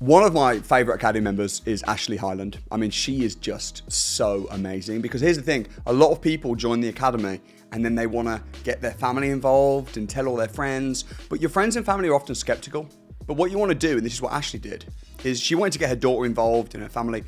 One of my favourite Academy members is Ashley Hyland. I mean, she is just so amazing because here's the thing, a lot of people join the Academy and then they want to get their family involved and tell all their friends, but your friends and family are often skeptical. But what you want to do, and this is what Ashley did, is she wanted to get her daughter involved in her family.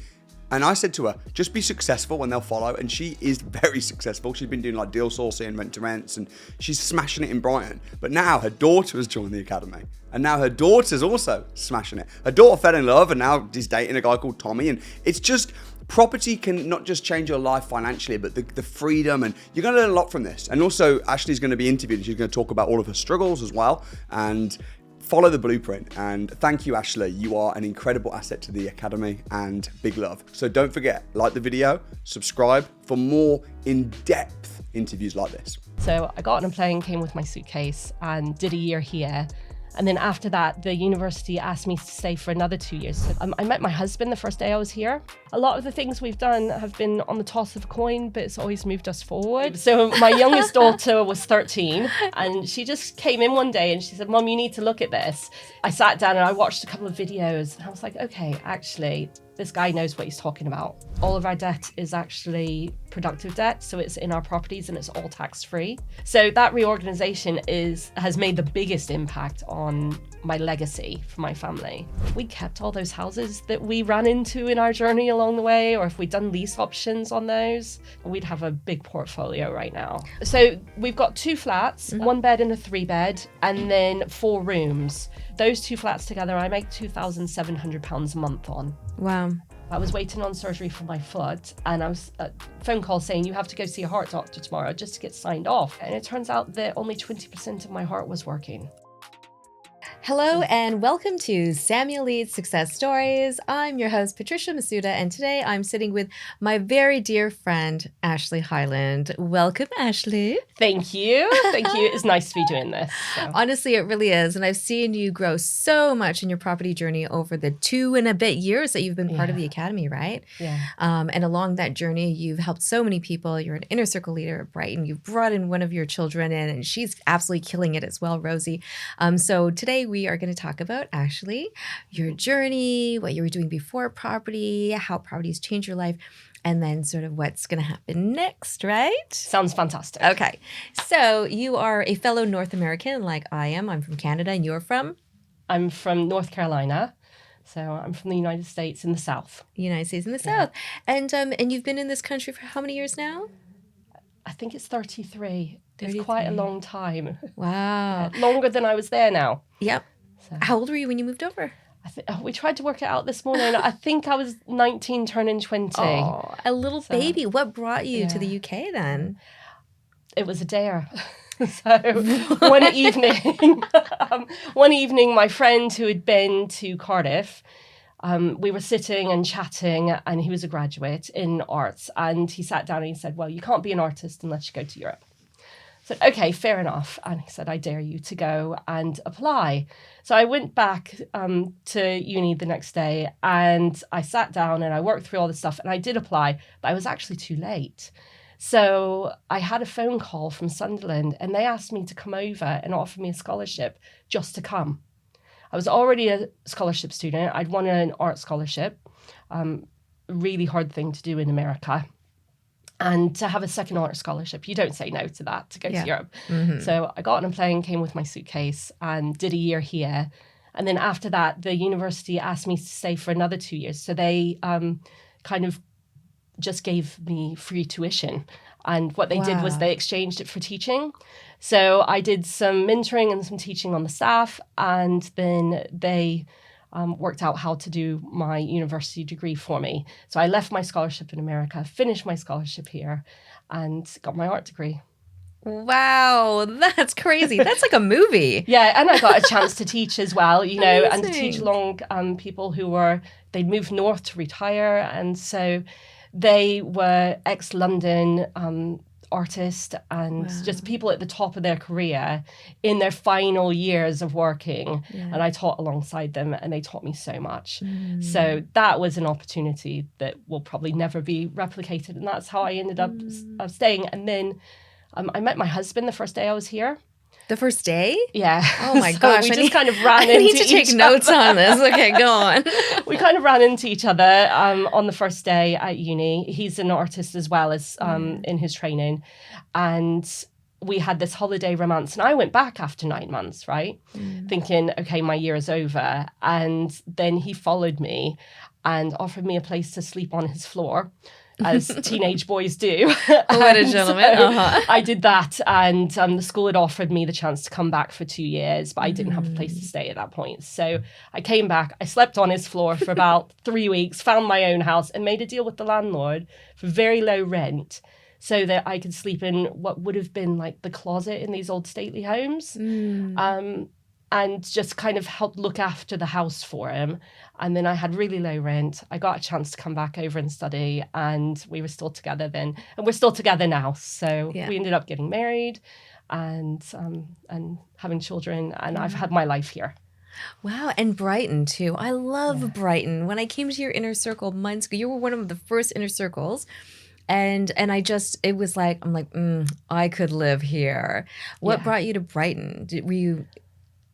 And I said to her, just be successful and they'll follow. And she is very successful. She's been doing like deal sourcing, rent to rents, and she's smashing it in Brighton. But now her daughter has joined the Academy. And now her daughter's also smashing it. Her daughter fell in love and now is dating a guy called Tommy. And it's just, property can not just change your life financially, but the freedom, and you're going to learn a lot from this. And also Ashley's going to be interviewed and she's going to talk about all of her struggles as well. And follow the blueprint. And thank you, Ashley. You are an incredible asset to the Academy, and big love. So don't forget, like the video, subscribe for more in-depth interviews like this. So I got on a plane, came with my suitcase and did a year here. And then after that, the university asked me to stay for another 2 years. So, I met my husband the first day I was here. A lot of the things we've done have been on the toss of a coin, but it's always moved us forward. So my youngest daughter was 13 and she just came in one day and she said, Mom, you need to look at this. I sat down and I watched a couple of videos and I was like, okay, actually, this guy knows what he's talking about. All of our debt is actually productive debt, so it's in our properties and it's all tax-free. So that reorganization has made the biggest impact on my legacy for my family. If we kept all those houses that we ran into in our journey along the way, or if we'd done lease options on those, we'd have a big portfolio right now. So we've got 2 flats, 1 bed and a 3 bed, and then 4 rooms. Those 2 flats together, I make £2,700 a month on. Wow. I was waiting on surgery for my foot and I was a phone call saying you have to go see a heart doctor tomorrow just to get signed off. And it turns out that only 20% of my heart was working. Hello and welcome to Samuel Leeds Success Stories. I'm your host, Patricia Masuda, and today I'm sitting with my very dear friend, Ashley Hyland. Welcome, Ashley. Thank you. Thank you. It's nice to be doing this. So. Honestly, it really is. And I've seen you grow so much in your property journey over the 2 and a bit years that you've been part of the Academy, right? Yeah. And along that journey, you've helped so many people. You're an inner circle leader at Brighton. You've brought in one of your children in, and she's absolutely killing it as well, Rosie. So today we are going to talk about, Ashley, your journey, what you were doing before property, how properties changed your life, and then sort of what's going to happen next, right? Sounds fantastic. Okay. So you are a fellow North American like I am. I'm from Canada, and you're from? I'm from North Carolina. So I'm from the United States in the South. United States in the South. And you've been in this country for how many years now? I think it's 33. It's quite a long time. Wow. Longer than I was there now. Yep. So. How old were you when you moved over? We tried to work it out this morning. I think I was 19 turning 20. Oh, a little baby. What brought you to the UK then? It was a dare. So one evening, my friend who had been to Cardiff, we were sitting and chatting, and he was a graduate in arts, and he sat down and he said, well, you can't be an artist unless you go to Europe. I said, okay, fair enough. And he said, I dare you to go and apply. So I went back to uni the next day and I sat down and I worked through all the stuff and I did apply, but I was actually too late. So I had a phone call from Sunderland and they asked me to come over and offer me a scholarship just to come. I was already a scholarship student. I'd won an art scholarship, really hard thing to do in America. And to have a second art scholarship, you don't say no to that, to go to Europe. Mm-hmm. So I got on a plane, came with my suitcase and did a year here. And then after that, the university asked me to stay for another 2 years. So they kind of just gave me free tuition. And what they did was they exchanged it for teaching. So I did some mentoring and some teaching on the staff. And then they worked out how to do my university degree for me. So I left my scholarship in America, finished my scholarship here, and got my art degree. Wow, that's crazy. That's like a movie. Yeah, and I got a chance to teach as well, you know, Amazing. and to teach along people who they moved north to retire. And so they were ex-London artists and just people at the top of their career in their final years of working. Yeah. And I taught alongside them and they taught me so much. So that was an opportunity that will probably never be replicated. And that's how I ended up staying. And then I met my husband the first day I was here. The first day? Yeah. Oh my So gosh. we just kind of ran into I need to take each notes other. on this. Okay, go on. We kind of ran into each other on the first day at uni. He's an artist as well as in his training. And we had this holiday romance. And I went back after 9 months, right? Thinking, okay, my year is over. And then he followed me and offered me a place to sleep on his floor, as teenage boys do. What a gentleman. I did that, and the school had offered me the chance to come back for 2 years, but I didn't have a place to stay at that point. So I came back, I slept on his floor for about 3 weeks, found my own house, and made a deal with the landlord for very low rent so that I could sleep in what would have been like the closet in these old stately homes. And just kind of helped look after the house for him. And then I had really low rent. I got a chance to come back over and study, and we were still together then. And we're still together now. So we ended up getting married and having children, and I've had my life here. Wow, and Brighton too. I love Brighton. When I came to your inner circle months ago, you were one of the first inner circles. And it was like, I'm like, I could live here. What brought you to Brighton?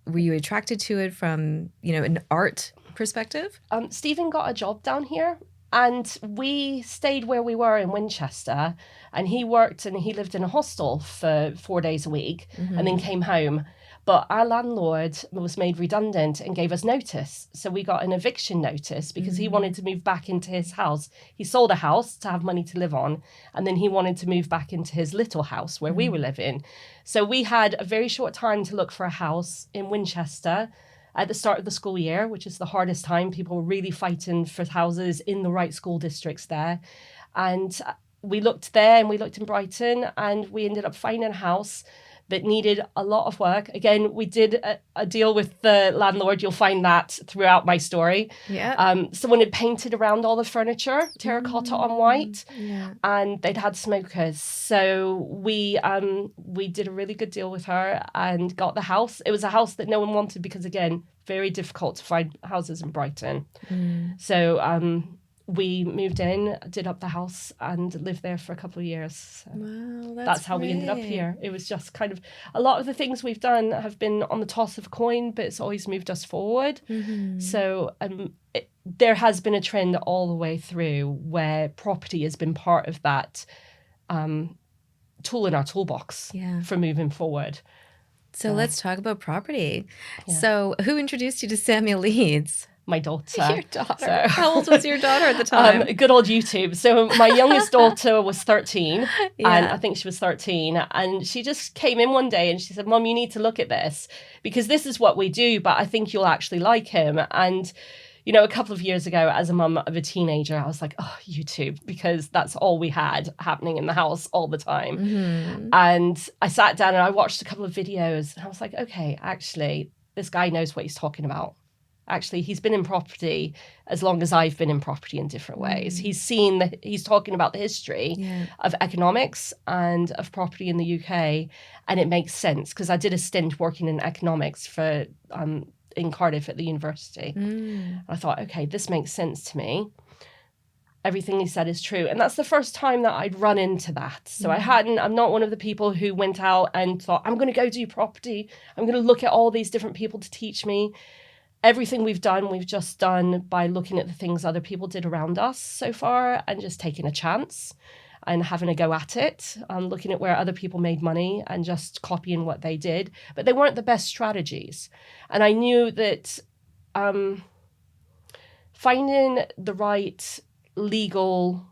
Were you attracted to it from, an art perspective? Stephen got a job down here, and we stayed where we were in Winchester, and he worked and he lived in a hostel for 4 days a week and then came home. But our landlord was made redundant and gave us notice. So we got an eviction notice because he wanted to move back into his house. He sold a house to have money to live on, and then he wanted to move back into his little house where we were living. So we had a very short time to look for a house in Winchester at the start of the school year, which is the hardest time. People were really fighting for houses in the right school districts there. And we looked there and we looked in Brighton, and we ended up finding a house that needed a lot of work. Again, we did a deal with the landlord. You'll find that throughout my story. Yeah. Someone had painted around all the furniture, terracotta on white, and they'd had smokers. So we did a really good deal with her and got the house. It was a house that no one wanted because, again, very difficult to find houses in Brighton. So we moved in, did up the house, and lived there for a couple of years. So wow, that's how we ended up here. It was just kind of, a lot of the things we've done have been on the toss of a coin, but it's always moved us forward. So there has been a trend all the way through where property has been part of that tool in our toolbox for moving forward. So let's talk about property. So who introduced you to Samuel Leeds? My daughter. Your daughter. How old was your daughter at the time? Good old YouTube. So my youngest daughter was 13, and I think she was 13, and she just came in one day and she said, Mom, you need to look at this because this is what we do, but I think you'll actually like him. And, a couple of years ago, as a mum of a teenager, I was like, oh, YouTube, because that's all we had happening in the house all the time. And I sat down and I watched a couple of videos, and I was like, okay, actually, this guy knows what he's talking about. Actually, he's been in property as long as I've been in property in different ways. He's talking about the history of economics and of property in the UK. And it makes sense because I did a stint working in economics for in Cardiff at the university. And I thought, okay, this makes sense to me. Everything he said is true. And that's the first time that I'd run into that. So I'm not one of the people who went out and thought, I'm going to go do property. I'm going to look at all these different people to teach me. Everything we've just done by looking at the things other people did around us so far and just taking a chance and having a go at it, looking at where other people made money and just copying what they did. But they weren't the best strategies. And I knew that finding the right legal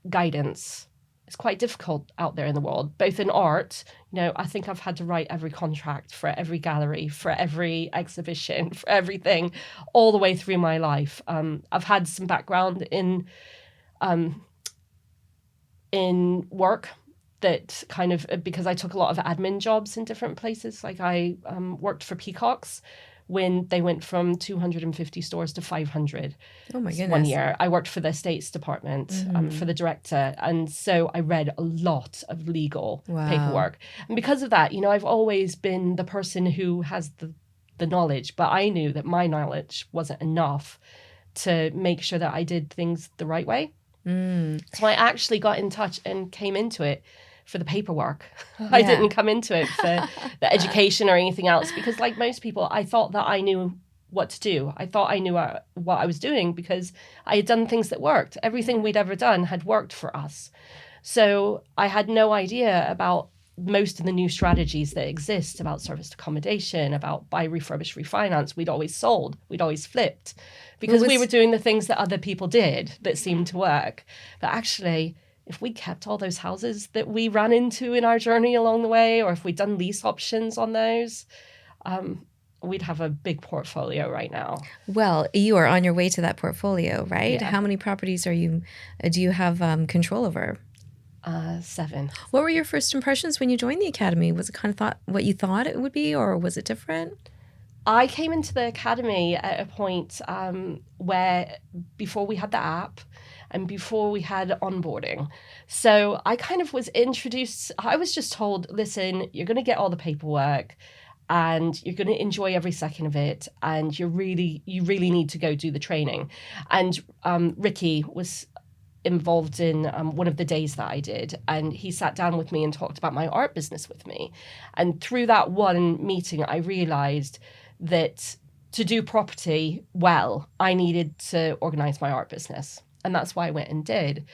guidance is quite difficult out there in the world, both in art. I think I've had to write every contract for every gallery, for every exhibition, for everything, all the way through my life. I've had some background in work that kind of, because I took a lot of admin jobs in different places. Like I worked for Peacocks when they went from 250 stores to 500. Oh my goodness. 1 year. I worked for the estates department for the director. And so I read a lot of legal paperwork. And because of that, I've always been the person who has the knowledge, but I knew that my knowledge wasn't enough to make sure that I did things the right way. So I actually got in touch and came into it for the paperwork. I didn't come into it for the education or anything else, because like most people, I thought that I knew what to do. I thought I knew what I was doing because I had done things that worked. Everything we'd ever done had worked for us. So I had no idea about most of the new strategies that exist about serviced accommodation, about buy, refurbish, refinance. We'd always sold, we'd always flipped, because we were doing the things that other people did that seemed to work. But actually, if we kept all those houses that we ran into in our journey along the way, or if we'd done lease options on those, we'd have a big portfolio right now. Well, you are on your way to that portfolio, right? Yeah. How many properties do you have control over? 7. What were your first impressions when you joined the academy? Was it kind of what you thought it would be, or was it different? I came into the academy at a point where before we had the app and before we had onboarding. So I kind of was introduced, I was just told, listen, you're going to get all the paperwork and you're going to enjoy every second of it. And you really need to go do the training. And Ricky was involved in one of the days that I did, and he sat down with me and talked about my art business with me. And through that one meeting, I realized that to do property well, I needed to organize my art business. And that's why I went and did,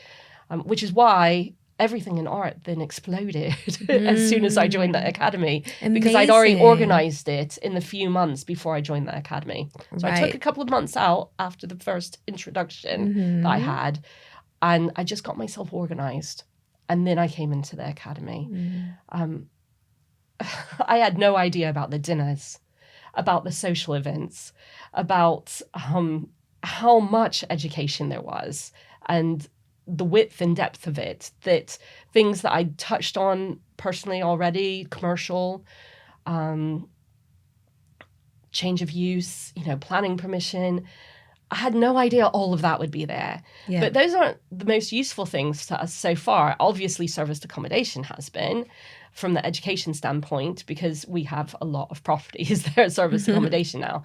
which is why everything in art then exploded as soon as I joined the academy. Amazing. Because I'd already organized it in the few months before I joined the academy. So I took a couple of months out after the first introduction that I had, and I just got myself organized. And then I came into the academy. I had no idea about the dinners, about the social events, about how much education there was, and the width and depth of it, that things that I touched on personally already, commercial, change of use, planning permission. I had no idea all of that would be there. Yeah. But those aren't the most useful things to us so far. Obviously, serviced accommodation has been from the education standpoint, because we have a lot of properties that are serviced accommodation now.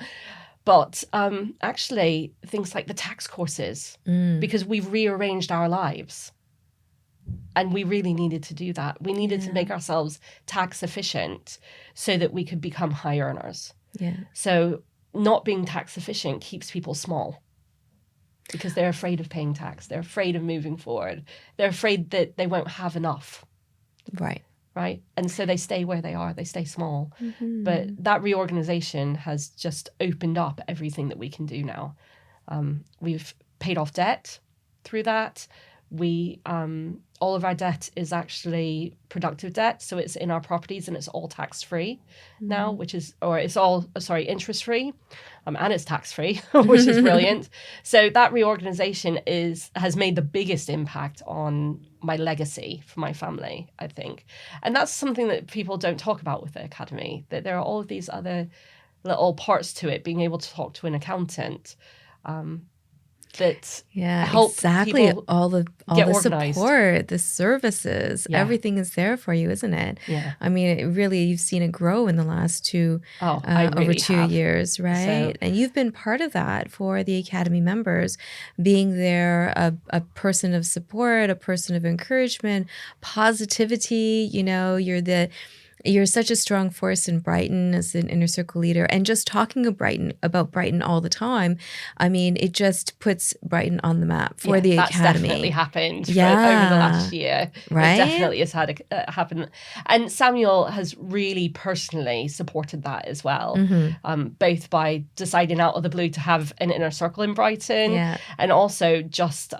But actually, things like the tax courses, because we've rearranged our lives. And we really needed to do that. We needed to make ourselves tax efficient so that we could become high earners. Yeah. So not being tax efficient keeps people small, because they're afraid of paying tax. They're afraid of moving forward. They're afraid that they won't have enough. Right. And so they stay where they are. They stay small. But that reorganization has just opened up everything that we can do now. We've paid off debt through that. We all of our debt is actually productive debt, so it's in our properties and it's all tax free now, interest free, and it's tax free, which is brilliant. So that reorganization has made the biggest impact on my legacy for my family, I think, and that's something that people don't talk about with the academy. That there are all of these other little parts to it. Being able to talk to an accountant. That help people all the organized. Support, the services, everything is there for you, isn't it? Yeah. I mean, you've seen it grow in the last over 2 years, right? So, and you've been part of that for the academy members, being there, a person of support, a person of encouragement, positivity. You're such a strong force in Brighton as an inner circle leader, and just talking about Brighton all the time. I mean, it just puts Brighton on the map for the academy. That's definitely happened over the last year. Right? It definitely has had happen. And Samuel has really personally supported that as well, both by deciding out of the blue to have an inner circle in Brighton, and also just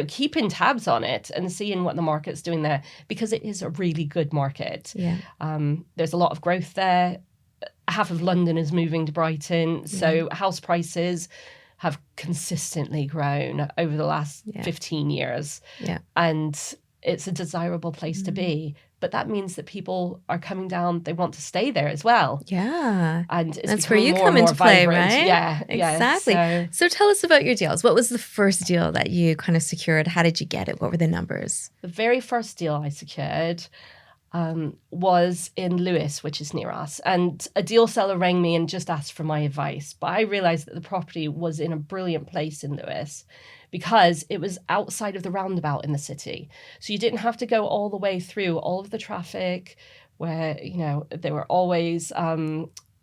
keeping tabs on it and seeing what the market's doing there, because it is a really good market. Yeah. There's a lot of growth there. Half of London is moving to Brighton. So house prices have consistently grown over the last 15 years. Yeah. And it's a desirable place to be. But that means that people are coming down, they want to stay there as well. Yeah. And it's that's where you come into play, right? Yeah. Exactly. So tell us about your deals. What was the first deal that you kind of secured? How did you get it? What were the numbers? The very first deal I secured, was in Lewes, which is near us. And a deal seller rang me and just asked for my advice. But I realized that the property was in a brilliant place in Lewes because it was outside of the roundabout in the city. So you didn't have to go all the way through all of the traffic where, you know, there were always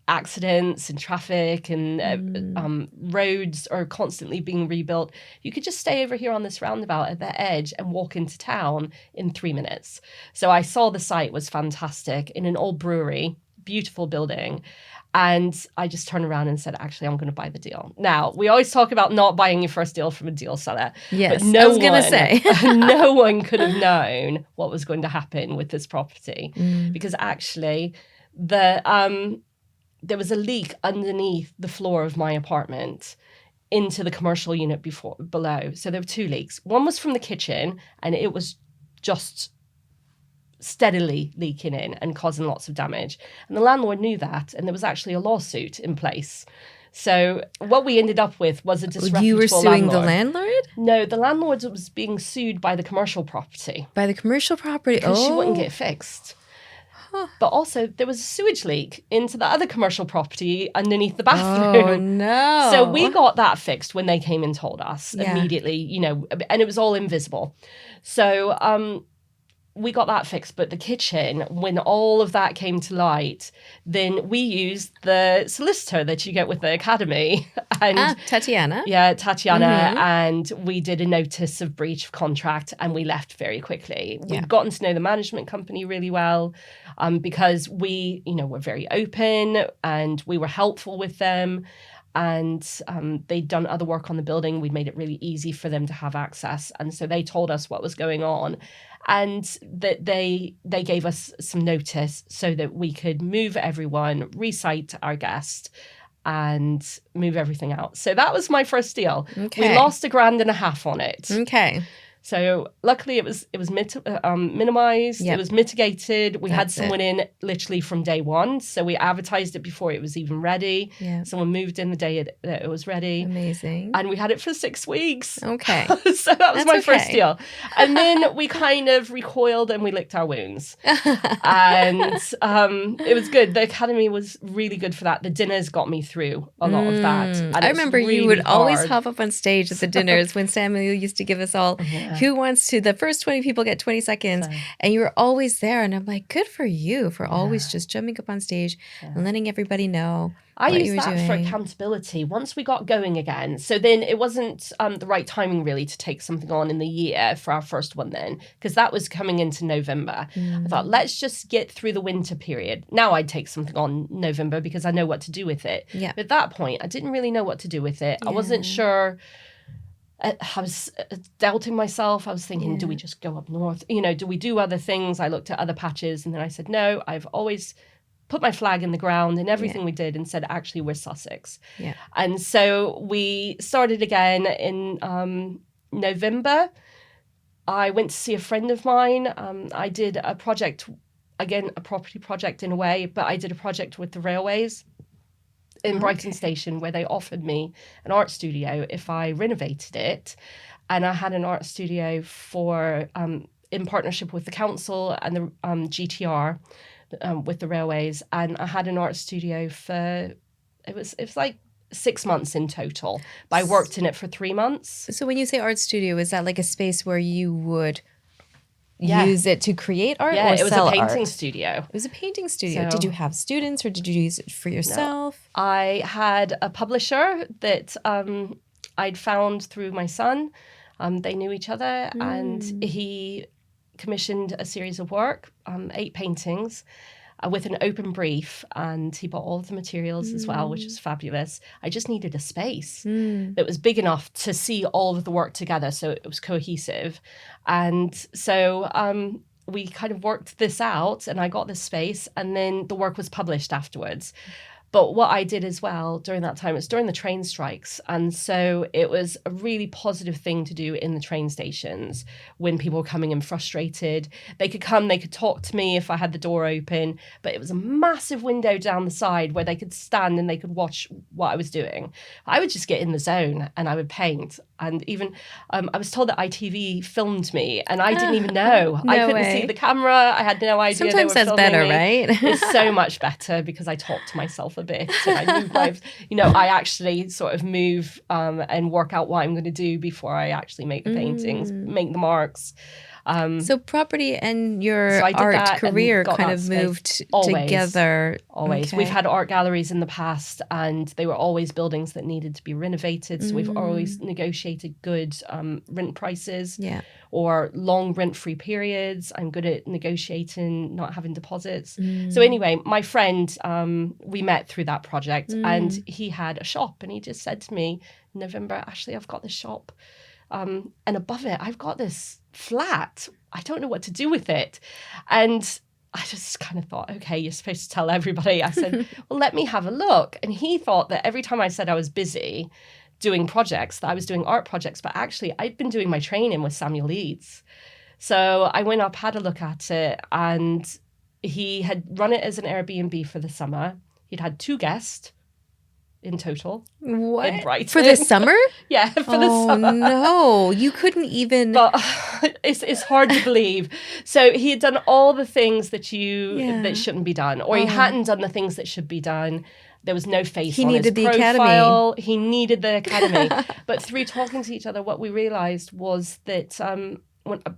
accidents and traffic and roads are constantly being rebuilt. You could just stay over here on this roundabout at the edge and walk into town in 3 minutes. So I saw the site was fantastic in an old brewery, beautiful building. And I just turned around and said, actually, I'm going to buy the deal. Now, we always talk about not buying your first deal from a deal seller. Yes, but I was going to say. no one could have known what was going to happen with this property. Because actually, there was a leak underneath the floor of my apartment into the commercial unit below. So there were 2 leaks. One was from the kitchen, and it was just steadily leaking in and causing lots of damage. And the landlord knew that, and there was actually a lawsuit in place. So what we ended up with was a disreputable You were suing landlord. the landlord? No, the landlord was being sued by the commercial property. By the commercial property? Because she wouldn't get fixed. But also, there was a sewage leak into the other commercial property underneath the bathroom. Oh, no. So we got that fixed when they came and told us Yeah. immediately, you know, and it was all invisible. So we got that fixed. But the kitchen, when all of that came to light, then we used the solicitor that you get with the academy. And Tatiana. yeah, Tatiana, and we did a notice of breach of contract and we left very quickly. Yeah. We'd gotten to know the management company really well because we, you know, were very open and we were helpful with them. And they'd done other work on the building. We'd made it really easy for them to have access. And so they told us what was going on. And that they gave us some notice so that we could move everyone, re-site our guest, and move everything out. So that was my first deal. Okay. We lost $1,500 on it. Okay. So luckily it was minimized. Yep. It was mitigated. We had That's someone in literally from day one. So we advertised it before it was even ready. Yeah. Someone moved in the day that it was ready. Amazing. And we had it for 6 weeks. Okay. So that was That's my first okay. deal. And then we kind of recoiled and we licked our wounds. And it was good. The academy was really good for that. The dinners got me through a lot of that. And I it's remember you really would always hard. hop up on stage at the dinners when Samuel used to give us all who wants to, the first 20 people get 20 seconds. And you were always there. And I'm like, good for you for always just jumping up on stage and letting everybody know I what used you were that doing. for accountability once we got going again. So then it wasn't the right timing really to take something on in the year for our first one then, because that was coming into November. I thought, let's just get through the winter period. Now I'd take something on November because I know what to do with it. Yeah. But at that point, I didn't really know what to do with it. I wasn't sure. I was doubting myself. I was thinking, do we just go up north? You know, do we do other things? I looked at other patches and then I said, no, I've always put my flag in the ground in everything we did and said, actually, we're Sussex. Yeah. And so we started again in November. I went to see a friend of mine. I did a project, again, a property project in a way, but I did a project with the railways in Brighton Station where they offered me an art studio if I renovated it. And I had an art studio for in partnership with the council and the GTR with the railways. And I had an art studio for, it was like 6 months in total, but I worked in it for 3 months. So when you say art studio, is that like a space where you would use it to create art or it was sell a painting art? studio. It was a painting studio. So- Did you have students or did you use it for yourself? I had a publisher that I'd found through my son. They knew each other and he commissioned a series of work, 8 paintings with an open brief, and he bought all of the materials as well, which was fabulous. I just needed a space that was big enough to see all of the work together so it was cohesive. And so we kind of worked this out and I got this space and then the work was published afterwards. But what I did as well during that time, it was during the train strikes. And so it was a really positive thing to do in the train stations when people were coming in frustrated. They could come, they could talk to me if I had the door open, but it was a massive window down the side where they could stand and they could watch what I was doing. I would just get in the zone and I would paint. And even I was told that ITV filmed me and I didn't even know. No I couldn't way. see the camera. I had no idea. Sometimes they were that's better, filming me. right? It's so much better because I talk to myself a bit and I move I actually sort of move and work out what I'm going to do before I actually make the paintings, make the marks. So property and your So I did art that and career got kind that of space. moved Always. together. Always. Okay. We've had art galleries in the past and they were always buildings that needed to be renovated. So we've always negotiated good rent prices or long rent-free periods. I'm good at negotiating, not having deposits. So anyway, my friend, we met through that project and he had a shop and he just said to me in November, Ashley, I've got this shop. And above it, I've got this flat. I don't know what to do with it. And I just kind of thought, okay, you're supposed to tell everybody. I said, well, let me have a look. And he thought that every time I said I was busy doing projects, that I was doing art projects. But actually, I'd been doing my training with Samuel Leeds. So I went up, had a look at it, and he had run it as an Airbnb for the summer. He'd had 2 guests in total. What? In Brighton. For the summer? Yeah, for the summer. Oh, no. You couldn't even... But it's hard to believe. So he had done all the things that that shouldn't be done, or he hadn't done the things that should be done. There was no face He on needed his the profile. academy. He needed the academy. But through talking to each other, what we realised was that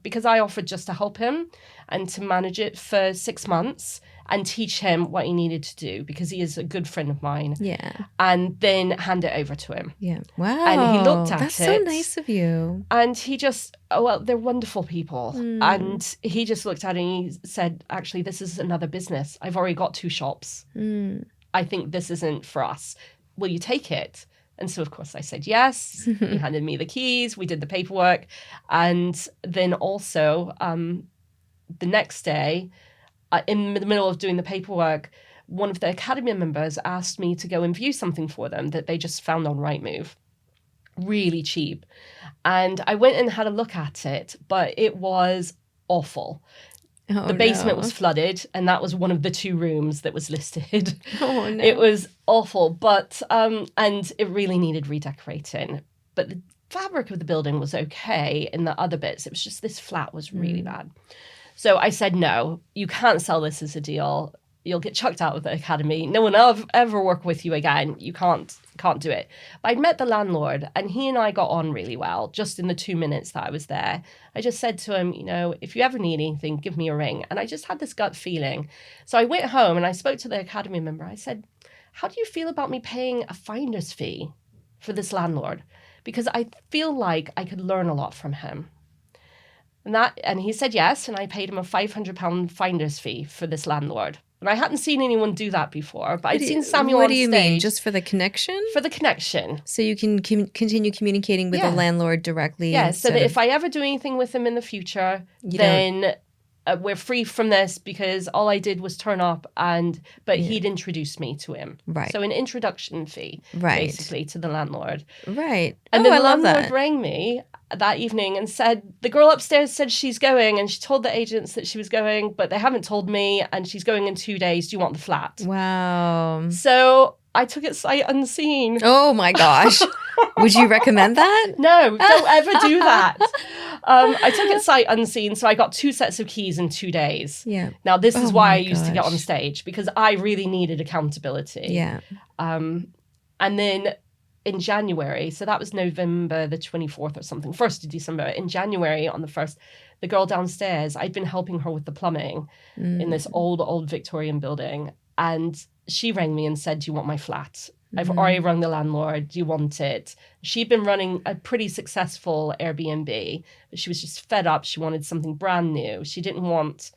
because I offered just to help him and to manage it for 6 months and teach him what he needed to do, because he is a good friend of mine. Yeah. And then hand it over to him. Yeah. Wow. And he looked at That's it. so nice of you. And he just, they're wonderful people. And he just looked at it and he said, actually, this is another business. I've already got 2 shops. I think this isn't for us. Will you take it? And so, of course, I said yes. He handed me the keys. We did the paperwork. And then also the next day, in the middle of doing the paperwork, one of the academy members asked me to go and view something for them that they just found on Rightmove. Really cheap. And I went and had a look at it, but it was awful. Oh, the basement no. was flooded, and that was one of the 2 rooms that was listed. Oh, no. It was awful, but and it really needed redecorating. But the fabric of the building was okay in the other bits. It was just this flat was really bad. So I said, no, you can't sell this as a deal. You'll get chucked out of the academy. No one will ever work with you again. You can't do it. But I'd met the landlord and he and I got on really well just in the 2 minutes that I was there. I just said to him, if you ever need anything, give me a ring. And I just had this gut feeling. So I went home and I spoke to the academy member. I said, how do you feel about me paying a finder's fee for this landlord? Because I feel like I could learn a lot from him. And he said yes, and I paid him a £500 finder's fee for this landlord. And I hadn't seen anyone do that before, but I'd seen Samuel on What do you mean? stage. Just for the connection? For the connection. So you can continue communicating with the landlord directly. Yeah, so that if I ever do anything with him in the future, then we're free from this, because all I did was turn up but he'd introduced me to him. Right. So an introduction fee, basically, to the landlord. Right. And then I the love landlord that. rang me that evening and said, the girl upstairs said she's going, and she told the agents that she was going, but they haven't told me, and she's going in 2 days. Do you want the flat? Wow. So I took it sight unseen. Oh my gosh. Would you recommend that? No, don't ever do that. I took it sight unseen, so I got 2 sets of keys in 2 days. Yeah. Now, this is why my I used to get on gosh. stage, because I really needed accountability. Yeah. And then in January, so that was November the 24th or something, 1st of December. In January, on the 1st, the girl downstairs, I'd been helping her with the plumbing in this old Victorian building. And she rang me and said, do you want my flat? I've already rung the landlord. Do you want it? She'd been running a pretty successful Airbnb, but she was just fed up. She wanted something brand new. She didn't want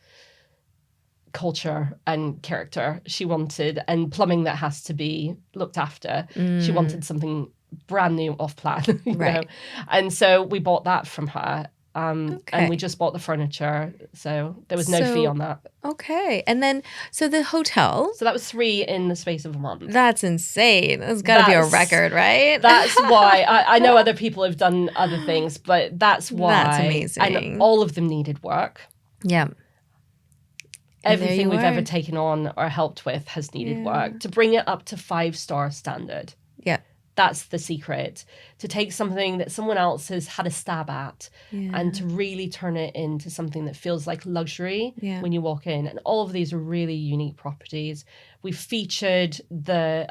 culture and character. She wanted, and plumbing that has to be looked after. She wanted something brand new off plan. you Right. know? And so we bought that from her. And Okay. we just bought the furniture. So there was no fee on that. Okay. And then, so the hotel, So that was 3 in the space of a month. that's insane. That's got to be a That's- record, right? That's why I know other people have done other things, but that's why. That's amazing. And all of them needed work. Yeah. And there Everything you we've are. ever taken on or helped with has needed Yeah. work to bring it up to 5-star standard. Yeah. That's the secret. To take something that someone else has had a stab at Yeah. and to really turn it into something that feels like luxury Yeah. when you walk in. And all of these are really unique properties. We've featured the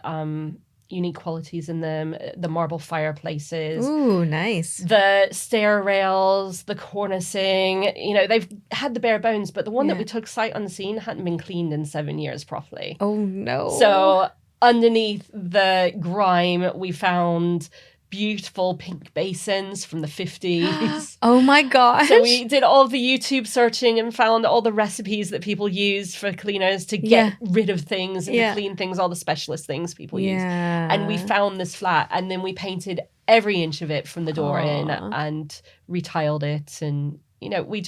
unique qualities in them, the marble fireplaces, Ooh, nice. the stair rails, the cornicing. You know, they've had the bare bones, but the one that Yeah. we took sight unseen hadn't been cleaned in 7 years properly. Oh, no. So underneath the grime, we found beautiful pink basins from the 50s. Oh, my gosh. So we did all the YouTube searching and found all the recipes that people use for cleaners to get rid of things and to clean things, all the specialist things people use. And we found this flat and then we painted every inch of it from the door in and retiled it. And, you know, we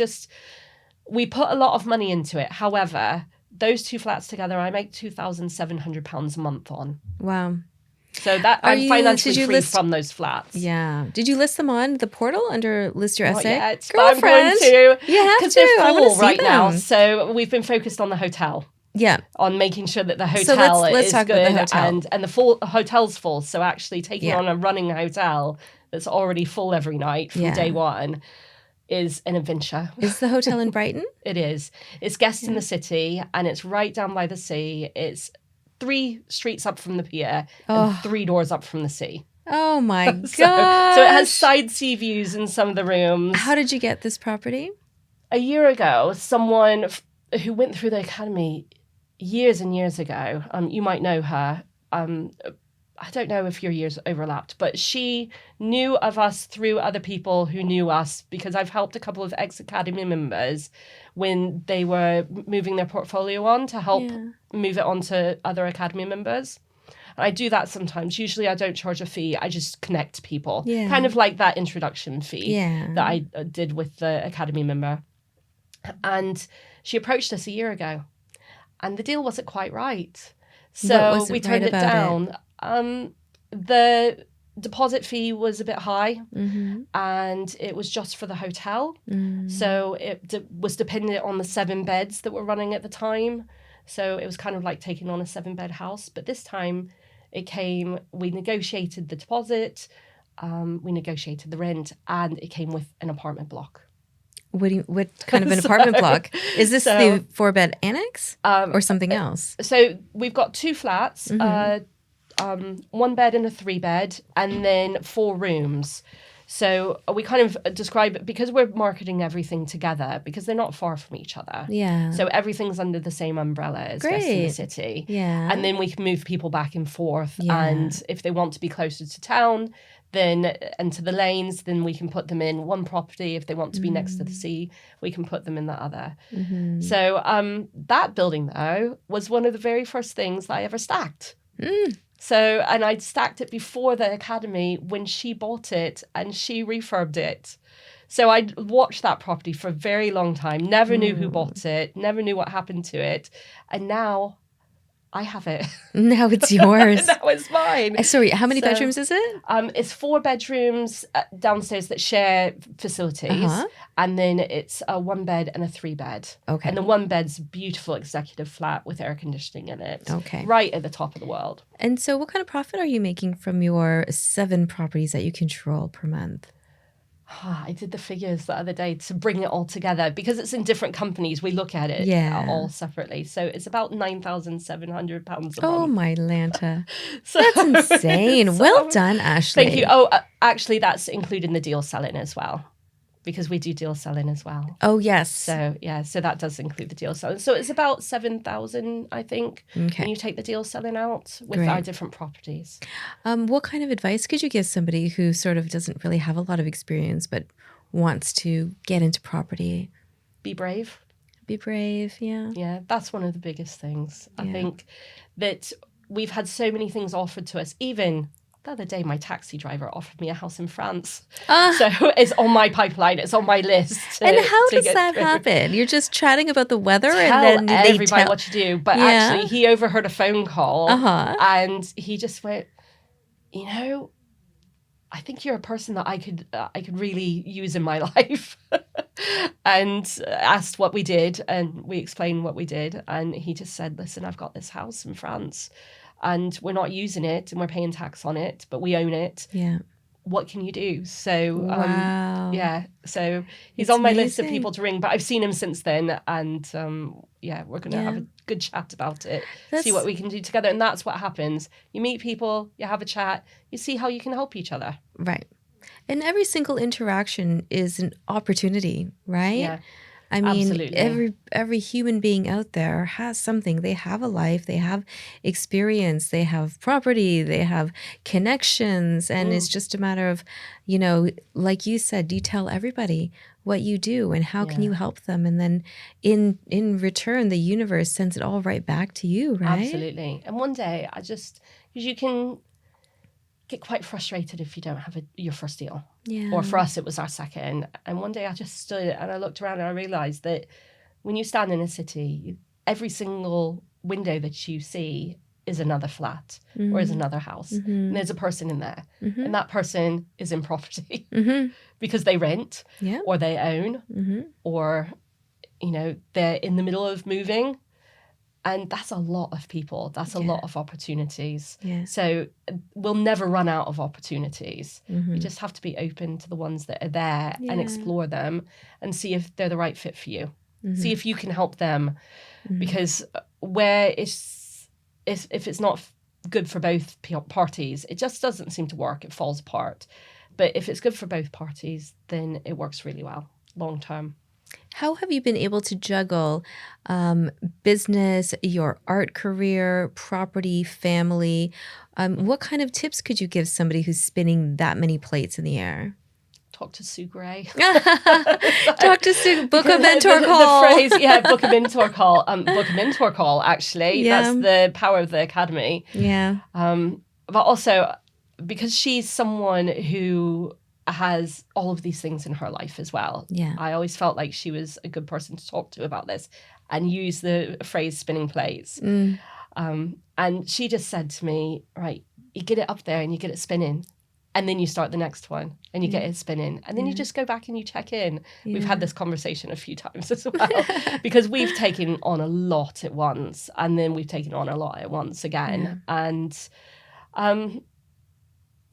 put a lot of money into it. However, those 2 flats together, I make £2,700 a month on. Wow. So that I'm financially free from those flats. Yeah. Did you list them on the portal under List Your Not Essay? yet, but I'm going to. You have Because to. they're I wanna full see right now. them. So we've been focused on the hotel, Yeah. on making sure that the So hotel let's is talk good about the hotel. and the full hotel's full. So actually taking Yeah. on a running hotel that's already full every night from day one is an adventure. Is the hotel in Brighton? It is. It's guest in the city and it's right down by the sea. It's 3 streets up from the pier and 3 doors up from the sea. Oh, my gosh. So it has side sea views in some of the rooms. How did you get this property? A year ago, someone who went through the academy years and years ago, you might know her. I don't know if your years overlapped, but she knew of us through other people who knew us because I've helped a couple of ex-academy members when they were moving their portfolio on to help move it on to other academy members. And I do that sometimes. Usually I don't charge a fee. I just connect people. Yeah. Kind of like that introduction fee Yeah. that I did with the academy member. And she approached us a year ago and the deal wasn't quite right. What So wasn't we turned right it about down. The deposit fee was a bit high Mm-hmm. and it was just for the hotel. So it was dependent on the 7 beds that were running at the time. So it was kind of like taking on a 7-bed house. But this time we negotiated the deposit, we negotiated the rent, and it came with an apartment block. What kind of an apartment block? Is this the 4-bed annex or something else? So we've got 2 flats, 1 bed and a 3-bed, and then 4 rooms. So we kind of describe it because we're marketing everything together because they're not far from each other. Yeah. So everything's under the same umbrella as Guest in the Great. City. Yeah. And then we can move people back and forth. Yeah. And if they want to be closer to town, then and to the lanes, then we can put them in one property. If they want to be next to the sea, we can put them in the other. Mm-hmm. So that building, though, was one of the very first things that I ever stacked. So, and I'd stacked it before the academy when she bought it and she refurbed it. So I watched that property for a very long time, never knew who bought it, never knew what happened to it. And now I have it. Now it's yours. Now it's mine. Sorry, how many So- bedrooms is it? It's 4 bedrooms downstairs that share facilities. Uh-huh. And then it's a 1 bed and a 3-bed. Okay. And the 1 bed's a beautiful executive flat with air conditioning in it. Okay. Right at the top of the world. And so what kind of profit are you making from your 7 properties that you control per month? I did the figures the other day to bring it all together because it's in different companies. We look at it all separately. So it's about £9,700 a month. Oh, my Lanta. So- That's insane. So- Well done, Ashley. Thank you. Oh, actually, that's including the deal selling as well because we do deal selling as well. Oh, yes. So, yeah, so that does include the deal selling. So it's about 7,000, I think, Okay. when you take the deal selling out with Great. our different properties. What kind of advice could you give somebody who sort of doesn't really have a lot of experience but wants to get into property? Be brave. Be brave, yeah. Yeah, that's one of the biggest things. I Yeah. think that we've had so many things offered to us, even the other day, my taxi driver offered me a house in France. Ah. So it's on my pipeline. It's on my list. And how does get that through. happen? You're just chatting about the weather Tell and then everybody what you do. But actually, he overheard a phone call and he just went, you know, I think you're a person that I could really use in my life. And asked what we did, and we explained what we did. And he just said, listen, I've got this house in France and we're not using it and we're paying tax on it, but we own it. Yeah. What can you do? So, wow. yeah. So he's It's on my list of amazing. people to ring, but I've seen him since then. And we're going to have a good chat about it, see what we can do together. And that's what happens. You meet people, you have a chat, you see how you can help each other. Right. And every single interaction is an opportunity, right? Yeah. I mean, Absolutely. every human being out there has something. They have a life, they have experience, they have property, they have connections. And it's just a matter of, you know, like you said, you tell everybody what you do and how can you help them. And then in return, the universe sends it all right back to you, right? Absolutely. And one day because you can get quite frustrated if you don't have your first deal. Yeah. Or for us, it was our second. And one day I just stood and I looked around and I realized that when you stand in a city, every single window that you see is another flat or is another house. And there's a person in there. And that person is in property because they rent or they own or, you know, they're in the middle of moving. And that's a lot of people. That's a lot of opportunities. Yeah. So we'll never run out of opportunities. You just have to be open to the ones that are there and explore them and see if they're the right fit for you. See if you can help them. Because if it's not good for both parties, it just doesn't seem to work. It falls apart. But if it's good for both parties, then it works really well long term. How have you been able to juggle business, your art career, property, family? What kind of tips could you give somebody who's spinning that many plates in the air? Talk to Sue Gray. Talk to Sue. Book a mentor call. The phrase, book a mentor call. Book a mentor call, actually. Yeah. That's the power of the academy. Yeah. But also, because she's someone who has all of these things in her life as well. Yeah. I always felt like she was a good person to talk to about this and use the phrase spinning plates. And she just said to me, right, you get it up there and you get it spinning. And then you start the next one and you get it spinning. And then you just go back and you check in. We've had this conversation a few times as well. Because we've taken on a lot at once. And then we've taken on a lot at once again. And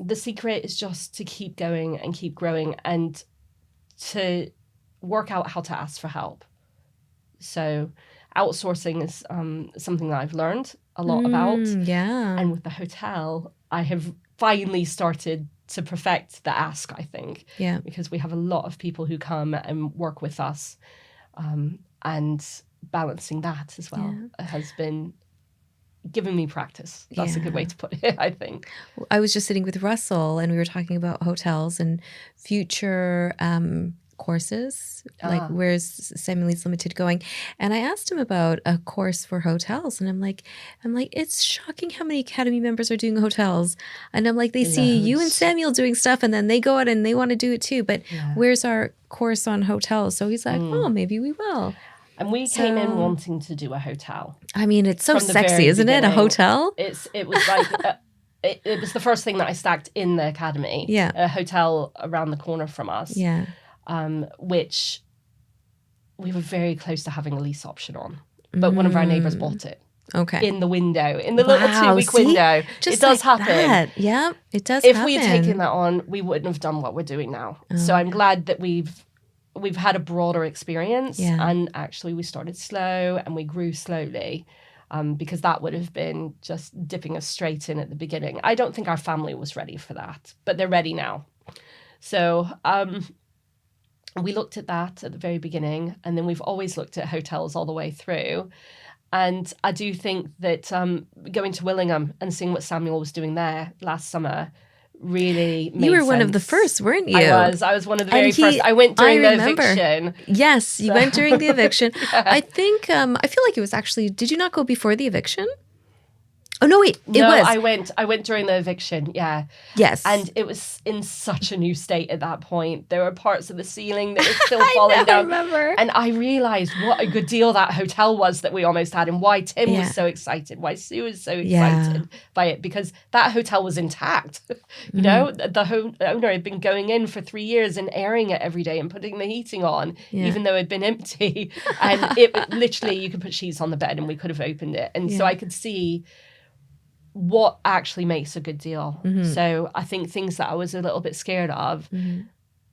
the secret is just to keep going and keep growing and to work out how to ask for help. So outsourcing is something that I've learned a lot about. Yeah. And with the hotel, I have finally started to perfect the ask, I think. Yeah. Because we have a lot of people who come and work with us. And balancing that as well has been giving me practice. That's a good way to put it, I think. I was just sitting with Russell and we were talking about hotels and future courses, like where's Samuel Leeds Limited going? And I asked him about a course for hotels, and I'm like, it's shocking how many Academy members are doing hotels. And I'm like, they see you and Samuel doing stuff, and then they go out and they want to do it too. But where's our course on hotels? So he's like, oh, maybe we will. And we came in wanting to do a hotel. I mean, it's so From the sexy, very isn't it? A beginning. hotel? It was like it was the first thing that I stacked in the academy. Yeah. A hotel around the corner from us. Yeah. Which we were very close to having a lease option on, but one of our neighbours bought it. Okay. In the window, in the little 2-week window. Just it does like happen. That. Yeah, it does If happen. we had taken that on, we wouldn't have done what we're doing now. So I'm glad that we've had a broader experience, and actually we started slow and we grew slowly, because that would have been just dipping us straight in at the beginning. I don't think our family was ready for that, but they're ready now. So we looked at that at the very beginning, and then we've always looked at hotels all the way through. And I do think that going to Willingham and seeing what Samuel was doing there last summer really made sense. You were one of the first, weren't you? I was one of the very first. I went during the eviction. Yes, you went during the eviction. I think, I feel like it was actually, did you not go before the eviction? Oh, no, wait. It No, was. I went during the eviction, yeah. Yes. And it was in such a new state at that point. There were parts of the ceiling that were still falling down. I remember. And I realised what a good deal that hotel was that we almost had, and why Tim was so excited, why Sue was so excited by it, because that hotel was intact. You know, the owner had been going in for 3 years and airing it every day and putting the heating on, even though it had been empty. And it literally, you could put sheets on the bed and we could have opened it. And so I could see what actually makes a good deal. So I think things that I was a little bit scared of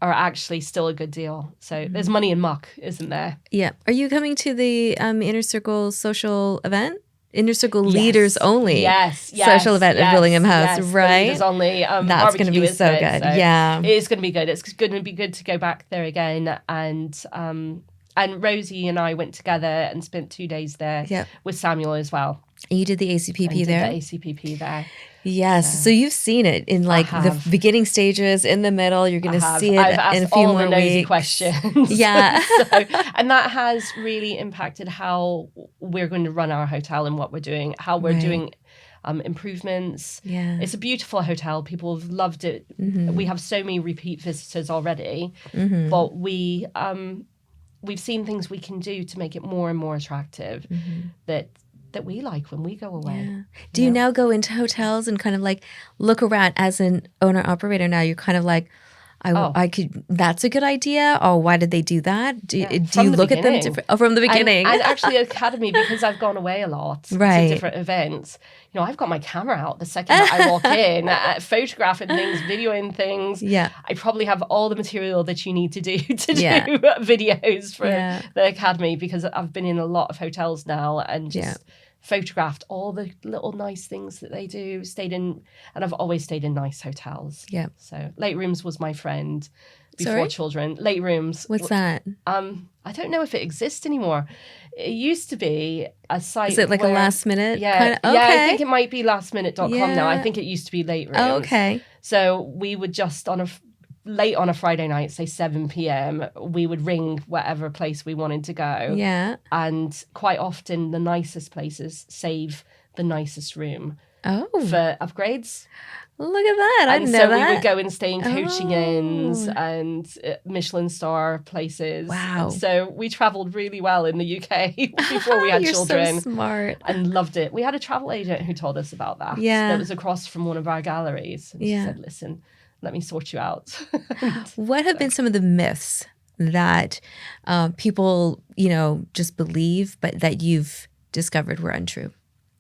are actually still a good deal. So there's money in muck, isn't there? Yeah. Are you coming to the Inner Circle social event? Inner Circle leaders only. Yes. Social event at Willingham House, right? Leaders only. That's going to be so good. So yeah. It is going to be good. It's going to be good to go back there again. And Rosie and I went together and spent 2 days there with Samuel as well. And you did the ACPP there? The ACPP there. Yes. So you've seen it in like the beginning stages, in the middle. You're going to see it in a few more weeks. Nosy questions. Yeah. And that has really impacted how we're going to run our hotel and what we're doing, how we're doing improvements. Yeah. It's a beautiful hotel. People have loved it. We have so many repeat visitors already. But we've seen things we can do to make it more and more attractive that we like when we go away. Yeah. Do you now go into hotels and kind of like look around as an owner operator now? You're kind of like, I could, that's a good idea. Oh, why did they do that? Do you look at them from the beginning? And actually Academy, because I've gone away a lot to different events, you know, I've got my camera out the second that I walk in, photographing things, videoing things. Yeah. I probably have all the material that you need to do videos for the Academy, because I've been in a lot of hotels now and just photographed all the little nice things that they do, and I've always stayed in nice hotels. Yeah. So Late Rooms was my friend before children. Late Rooms. What's that? I don't know if it exists anymore. It used to be a site. Is it like a last minute? Yeah. Okay. Yeah, I think it might be lastminute.com now. I think it used to be Late Rooms. Oh, okay. So we would just late on a Friday night, say 7 p.m, we would ring whatever place we wanted to go. Yeah. And quite often the nicest places save the nicest room for upgrades. Look at that. I didn't know that. And so we would go and stay in coaching inns and Michelin star places. Wow. And so we travelled really well in the UK before we had children. You're so smart. And loved it. We had a travel agent who told us about that. Yeah. That was across from one of our galleries. And she said, listen, let me sort you out. What have been some of the myths that people, just believe, but that you've discovered were untrue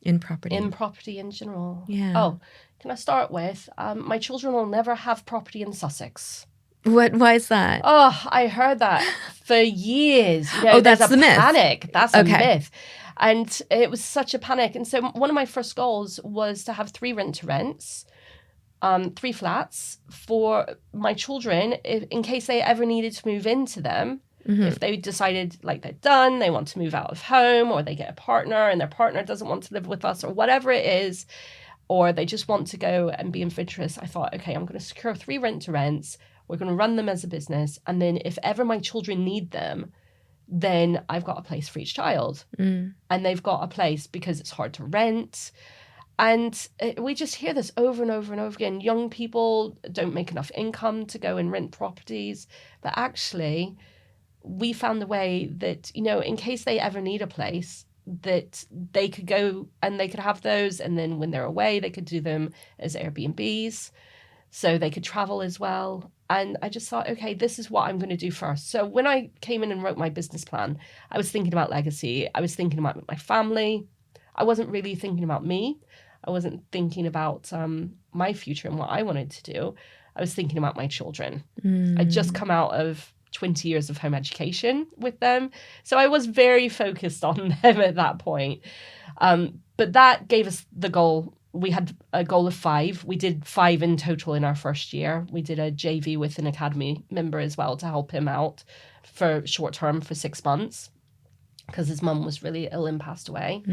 in property? In property in general. Yeah. Oh, can I start with, my children will never have property in Sussex. Why is that? Oh, I heard that for years. That's the myth. Panic. That's a myth. And it was such a panic. And so one of my first goals was to have 3 rent-to-rents, 3 flats for my children in case they ever needed to move into them. If they decided like they're done, they want to move out of home, or they get a partner and their partner doesn't want to live with us, or whatever it is, or they just want to go and be adventurous, I thought, okay, I'm going to secure 3 rent-to-rents. We're going to run them as a business. And then if ever my children need them, then I've got a place for each child. And they've got a place because it's hard to rent. And we just hear this over and over and over again. Young people don't make enough income to go and rent properties. But actually, we found the way that, in case they ever need a place, that they could go and they could have those. And then when they're away, they could do them as Airbnbs. So they could travel as well. And I just thought, okay, this is what I'm going to do first. So when I came in and wrote my business plan, I was thinking about legacy. I was thinking about my family. I wasn't really thinking about me. I wasn't thinking about my future and what I wanted to do. I was thinking about my children. I'd just come out of 20 years of home education with them. So I was very focused on them at that point. But that gave us the goal. We had a goal of 5. We did 5 in total in our first year. We did a JV with an Academy member as well to help him out for short term for 6 months, because his mum was really ill and passed away.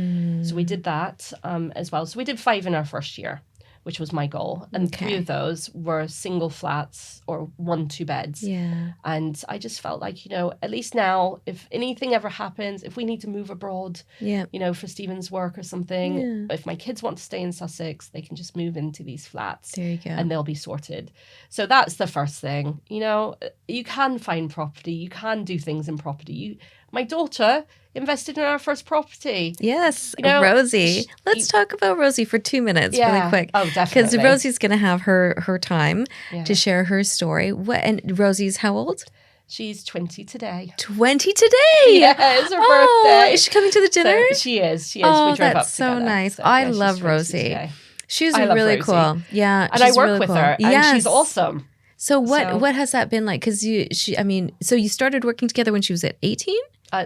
So we did that as well. So we did 5 in our first year. which was my goal. And 3 of those were single flats or 1 2-beds. Yeah. And I just felt like, at least now, if anything ever happens, if we need to move abroad, for Stephen's work or something, if my kids want to stay in Sussex, they can just move into these flats. There you go. And they'll be sorted. So that's the first thing. You can find property. You can do things in property. My daughter invested in our first property. Yes, Rosie. Let's talk about Rosie for 2 minutes really quick. Oh, definitely. Because Rosie's going to have her time to share her story. And Rosie's how old? She's 20 today. 20 today? Yeah, it's her birthday. Is she coming to the dinner? So she is. Oh, we drove that's up so together. nice. So, I love Rosie. Today. She's I love really Rosie. cool. Yeah, and I work really with cool. her, and she's awesome. So what has that been like? Because so you started working together when she was at 18?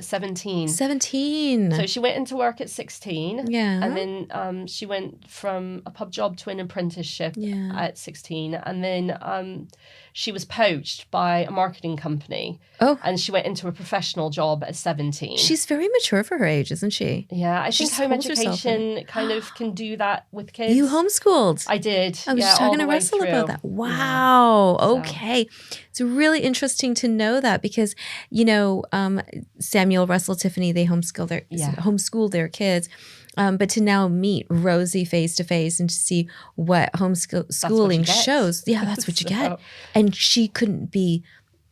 17. 17. So she went into work at 16. Yeah. And then she went from a pub job to an apprenticeship at 16. And then she was poached by a marketing company. Oh. And she went into a professional job at 17. She's very mature for her age, isn't she? Yeah, I think home education kind of can do that with kids. You homeschooled. I did. I was just talking to Russell about that. Wow. Yeah. Okay. It's really interesting to know that because, Samuel, Russell, Tiffany, they homeschool their kids. But to now meet Rosie face to face and to see what homeschooling shows. Yeah, that's what you get. And she couldn't be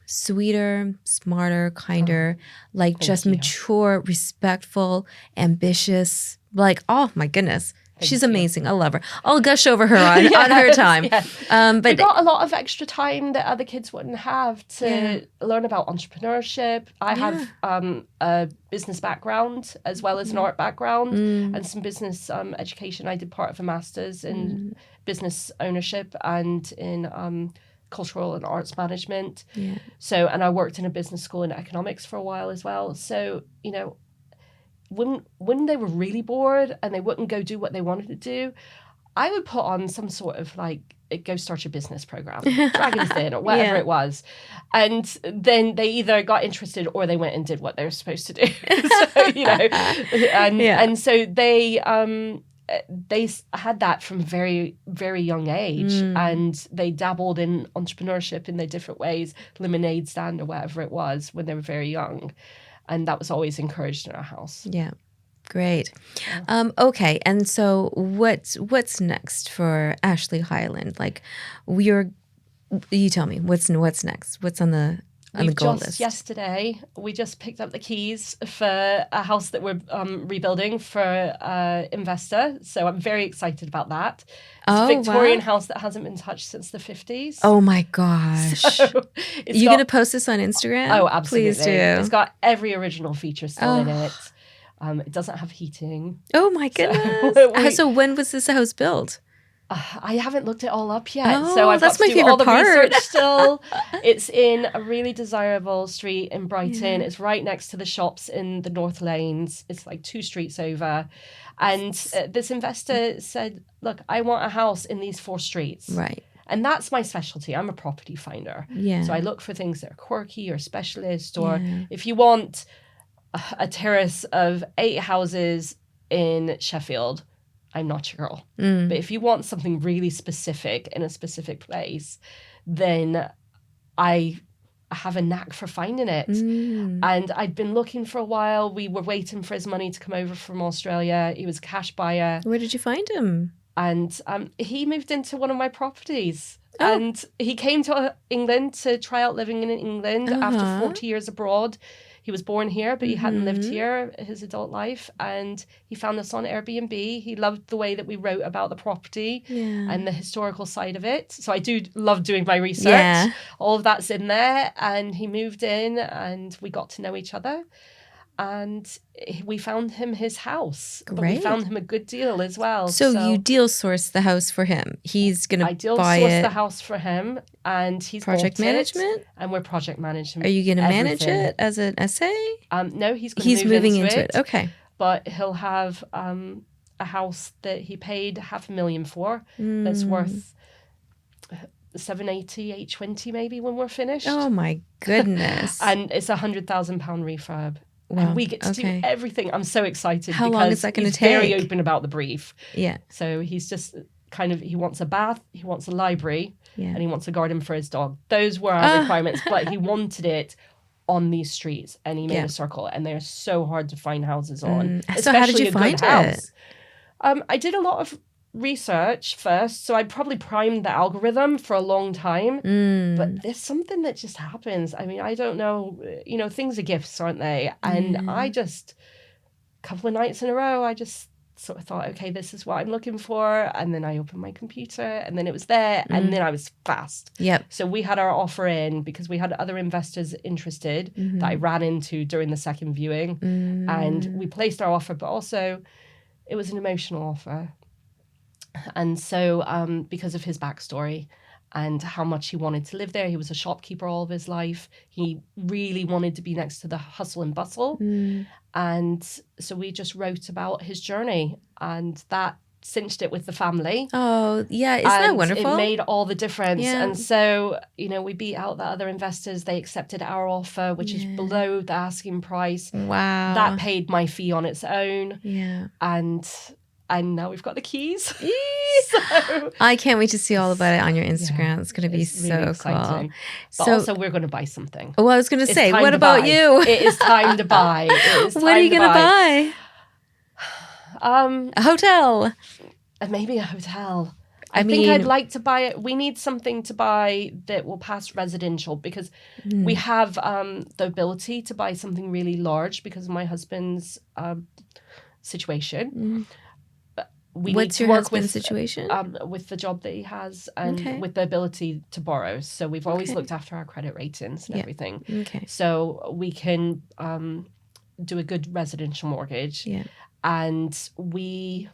sweeter, smarter, kinder, just mature, respectful, ambitious. Oh my goodness. She's amazing. I love her. I'll gush over her on her time. Yeah. But we got a lot of extra time that other kids wouldn't have to learn about entrepreneurship. I have a business background as well as an art background and some business education. I did part of a master's in business ownership and in cultural and arts management. Yeah. So, and I worked in a business school in economics for a while as well. So, when they were really bored and they wouldn't go do what they wanted to do, I would put on some sort of go start your business program, Dragon's Den or whatever it was. And then they either got interested or they went and did what they were supposed to do. And so they had that from very, very young age and they dabbled in entrepreneurship in their different ways, lemonade stand or whatever it was when they were very young. And that was always encouraged in our house. Yeah. Great. Okay. And so what's next for Ashley Hyland? You tell me, what's next? What's on the goal list? Yesterday, we just picked up the keys for a house that we're rebuilding for an investor. So I'm very excited about that. It's a Victorian house that hasn't been touched since the 50s. Oh my gosh. So you're going to post this on Instagram? Oh, absolutely. Please do. It's got every original feature still in it. It doesn't have heating. Oh my goodness. So when was this house built? I haven't looked it all up yet. Oh, so I've that's got to my do favorite all the part. research still. It's in a really desirable street in Brighton. It's right next to the shops in the North Lanes. It's 2 streets over. And this investor said, look, I want a house in these 4 streets. Right. And that's my specialty. I'm a property finder. Yeah. So I look for things that are quirky or specialist. Or if you want a terrace of 8 houses in Sheffield, I'm not your girl. But if you want something really specific in a specific place, then I have a knack for finding it. And I'd been looking for a while. We were waiting for his money to come over from Australia. He was a cash buyer. Where did you find him? And he moved into one of my properties. Oh. And he came to England to try out living in England after 40 years abroad. He was born here, but he hadn't lived here his adult life. And he found us on Airbnb. He loved the way that we wrote about the property and the historical side of it. So I do love doing my research. Yeah. All of that's in there. And he moved in and we got to know each other. And we found him his house. Great. But we found him a good deal as well. So you deal source the house for him. He's going to buy it. I deal source the house for him. And he's project management? And we're project managing. Are you going to manage it as an SA? No, he's moving into it. Okay. But he'll have a house that he paid $500,000 for that's worth 780, 820 maybe when we're finished. Oh my goodness. And it's £100,000 refurb. Wow. And we get to do everything. I'm so excited. How long is that going to take? He's very open about the brief. Yeah. So he's just he wants a bath, he wants a library, Yeah. and he wants a garden for his dog. Those were our requirements, but he wanted it on these streets, and he made a circle, and they're so hard to find houses on. So how did you find it? I did a lot of research first, so I probably primed the algorithm for a long time, but there's something that just happens. I mean, I don't know, things are gifts, aren't they? And I just, a couple of nights in a row, I just sort of thought, okay, this is what I'm looking for. And then I opened my computer, and then it was there, and then I was fast. Yep. So we had our offer in because we had other investors interested that I ran into during the second viewing, and we placed our offer, but also it was an emotional offer. And so because of his backstory and how much he wanted to live there, he was a shopkeeper all of his life. He really wanted to be next to the hustle and bustle. And so we just wrote about his journey, and that cinched it with the family. Oh, yeah. Isn't that wonderful? It made all the difference. Yeah. And so, we beat out the other investors. They accepted our offer, which is below the asking price. Wow. That paid my fee on its own. Yeah. And now we've got the keys. So, I can't wait to see all about it on your Instagram. It's going to be so really cool. exciting. But also, we're going to buy something. Well, I was going to say, what to about buy. you? It is time to buy. What are you going to buy? A hotel. Maybe a hotel. I think I'd like to buy it. We need something to buy that will pass residential, because we have the ability to buy something really large because of my husband's situation. What's your husband's situation? With the job that he has, and with the ability to borrow. So we've always looked after our credit ratings and everything. Okay. So we can do a good residential mortgage. Yeah. And we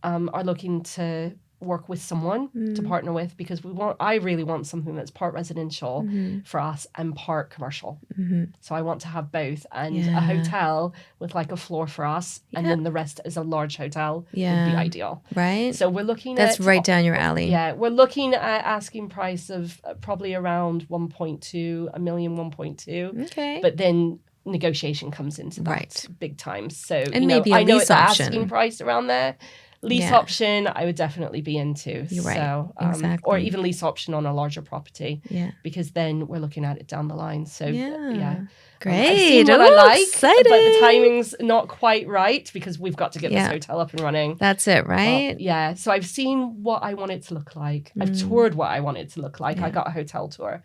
are looking to work with someone to partner with, because I really want something that's part residential for us and part commercial. So I want to have both, and a hotel with like a floor for us, and then the rest is a large hotel would be ideal. Right. So we're looking That's right down your alley. Yeah, we're looking at asking price of probably around 1.2, $1.2 million. Okay. But then negotiation comes into that big time. So and maybe I know lease it's option. asking price around there. Lease option, I would definitely be into. You're right. So, Exactly. Or even lease option on a larger property. Yeah. Because then we're looking at it down the line. So yeah. Great. I've seen what I like, exciting. but the timing's not quite right, because we've got to get this hotel up and running. That's it, right? Yeah. So I've seen what I want it to look like. I've toured what I want it to look like. Yeah. I got a hotel tour.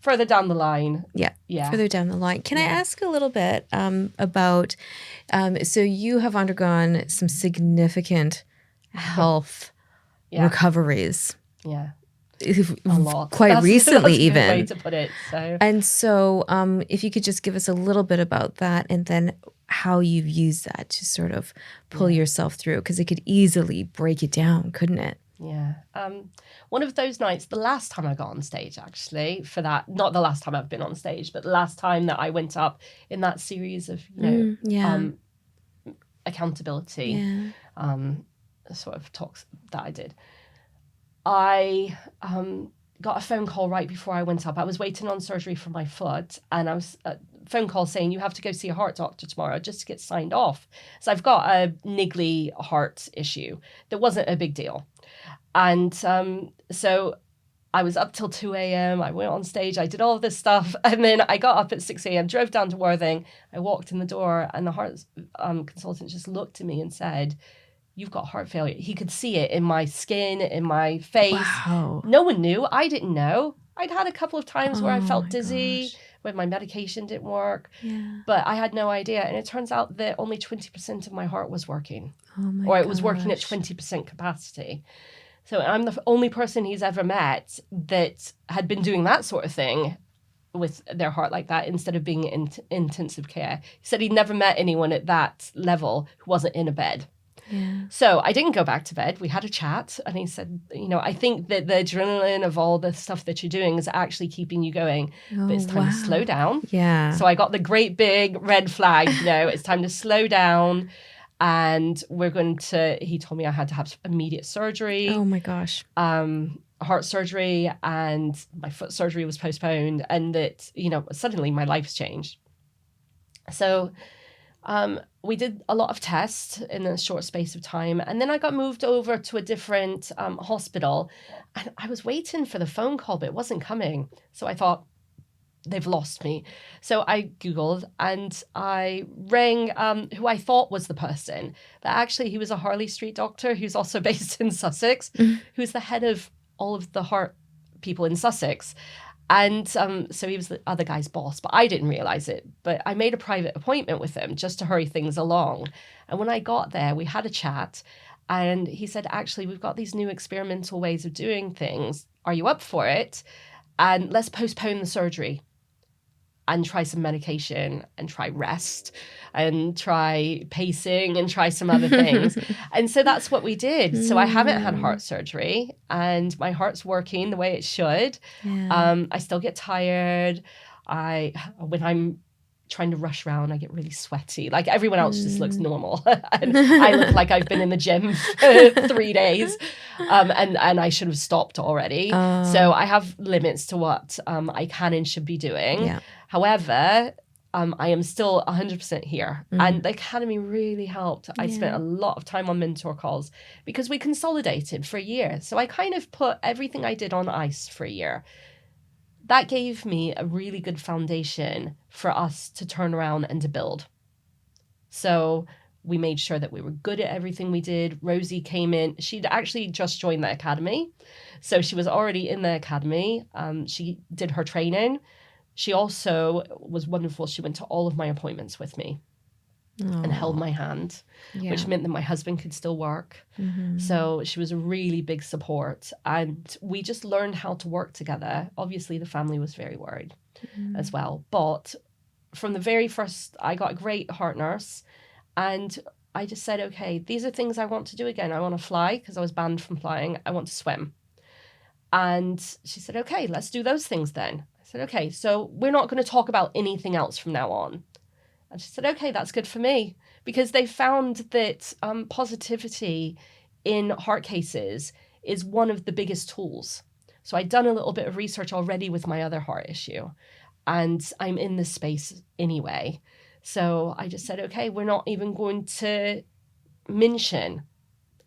Further down the line. Yeah. Further down the line. Can I ask a little bit about, so you have undergone some significant health recoveries. Yeah. A lot. Quite recently, that's even. A good way to put it. So. And so if you could just give us a little bit about that, and then how you've used that to sort of pull yourself through, because it could easily break it down, couldn't it? Yeah. One of those nights, the last time I got on stage, actually, for that, not the last time I've been on stage, but the last time that I went up in that series of, accountability, sort of talks that I did, I got a phone call right before I went up. I was waiting on surgery for my foot, and I was phone call saying, you have to go see a heart doctor tomorrow just to get signed off. So I've got a niggly heart issue that wasn't a big deal. And so I was up till 2 a.m. I went on stage. I did all of this stuff. And then I got up at 6 a.m., drove down to Worthing. I walked in the door, and the heart consultant just looked at me and said, you've got heart failure. He could see it in my skin, in my face. Wow. No one knew. I didn't know. I'd had a couple of times where I felt dizzy, when my medication didn't work. Yeah. But I had no idea. And it turns out that only 20% of my heart was working. Oh my or it was working at 20% capacity. So I'm the only person he's ever met that had been doing that sort of thing with their heart like that, instead of being in intensive care. He said he'd never met anyone at that level who wasn't in a bed. Yeah. So I didn't go back to bed. We had a chat, and he said, I think that the adrenaline of all the stuff that you're doing is actually keeping you going. But it's time to slow down. Yeah. So I got the great big red flag, it's time to slow down. And he told me I had to have immediate surgery. Oh my gosh. Heart surgery, and my foot surgery was postponed, and that, suddenly my life's changed. So We did a lot of tests in a short space of time. And then I got moved over to a different hospital. And I was waiting for the phone call, but it wasn't coming. So I thought, they've lost me. So I Googled and I rang who I thought was the person. But actually, he was a Harley Street doctor who's also based in Sussex, who's the head of all of the heart people in Sussex. And so he was the other guy's boss, but I didn't realize it. But I made a private appointment with him just to hurry things along. And when I got there, we had a chat. And he said, actually, we've got these new experimental ways of doing things. Are you up for it? And let's postpone the surgery and try some medication and try rest and try pacing and try some other things. And so that's what we did. So I haven't had heart surgery and my heart's working the way it should. Yeah. I still get tired. When I'm trying to rush around, I get really sweaty. Like everyone else just looks normal. And I look like I've been in the gym for 3 days. And I should have stopped already. So I have limits to what I can and should be doing. Yeah. However, I am still 100% here. And the academy really helped. I spent a lot of time on mentor calls because we consolidated for a year. So I kind of put everything I did on ice for a year. That gave me a really good foundation for us to turn around and to build. So we made sure that we were good at everything we did. Rosie came in. She'd actually just joined the academy. So she was already in the academy. She did her training. She also was wonderful. She went to all of my appointments with me and held my hand, which meant that my husband could still work. So she was a really big support. And we just learned how to work together. Obviously, the family was very worried as well. But from the very first, I got a great heart nurse. And I just said, okay, these are things I want to do again. I want to fly because I was banned from flying. I want to swim. And she said, okay, let's do those things then. I said, okay, so we're not going to talk about anything else from now on. And she said, okay, that's good for me. Because they found that positivity in heart cases is one of the biggest tools. So I'd done a little bit of research already with my other heart issue. And I'm in this space anyway. So I just said, okay, we're not even going to mention